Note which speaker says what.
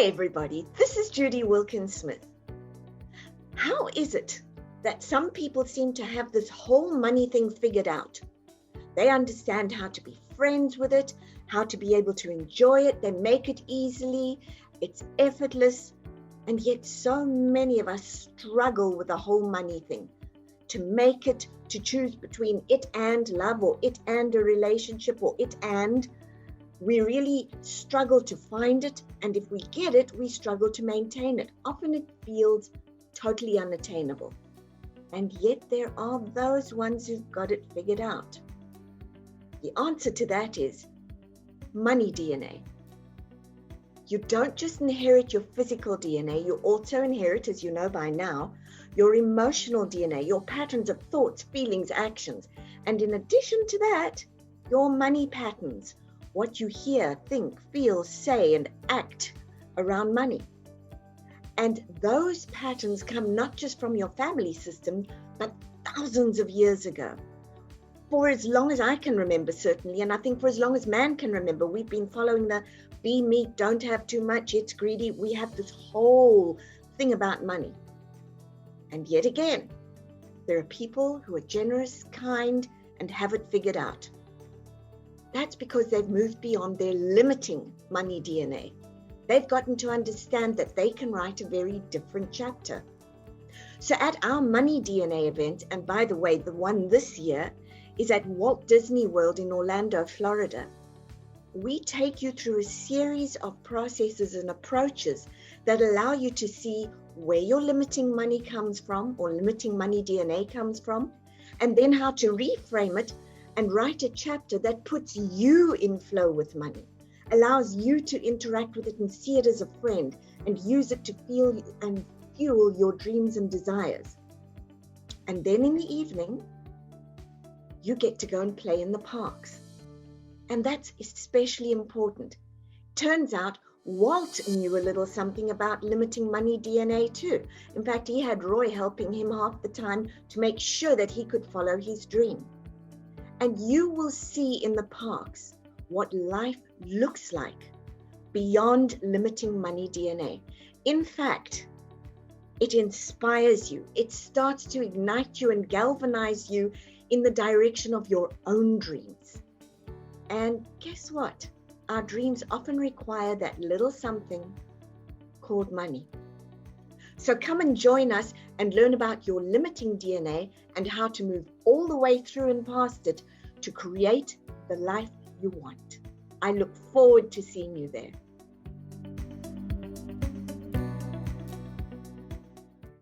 Speaker 1: Hi everybody, this is Judy Wilkins-Smith. How is it that some people seem to have this whole money thing figured out? They understand how to be friends with it, how to be able to enjoy it, they make it easily, it's effortless, and yet so many of us struggle with the whole money thing. To make it, to choose between it and love, or it and a relationship, or it and we really struggle to find it, and if we get it, we struggle to maintain it. Often it feels totally unattainable. And yet there are those ones who've got it figured out. The answer to that is money DNA. You don't just inherit your physical DNA, you also inherit, as you know by now, your emotional DNA, your patterns of thoughts, feelings, actions. And in addition to that, your money patterns. What you hear, think, feel, say, and act around money. And those patterns come not just from your family system, but thousands of years ago. For as long as I can remember, certainly, and I think for as long as man can remember, we've been following the be meek, don't have too much, it's greedy. We have this whole thing about money. And yet again, there are people who are generous, kind, and have it figured out. That's because they've moved beyond their limiting money DNA. They've gotten to understand that they can write a very different chapter. So at our Money DNA event, and by the way, the one this year is at Walt Disney World in Orlando, Florida, we take you through a series of processes and approaches that allow you to see where your limiting money comes from, or limiting money DNA comes from, and then how to reframe it and write a chapter that puts you in flow with money, allows you to interact with it and see it as a friend and use it to feel and fuel your dreams and desires. And then in the evening, you get to go and play in the parks. And that's especially important. Turns out Walt knew a little something about limiting money DNA too. In fact, he had Roy helping him half the time to make sure that he could follow his dream. And you will see in the parks what life looks like beyond limiting money DNA. In fact, it inspires you. It starts to ignite you and galvanize you in the direction of your own dreams. And guess what? Our dreams often require that little something called money. So come and join us and learn about your limiting DNA and how to move all the way through and past it to create the life you want. I look forward to seeing you there.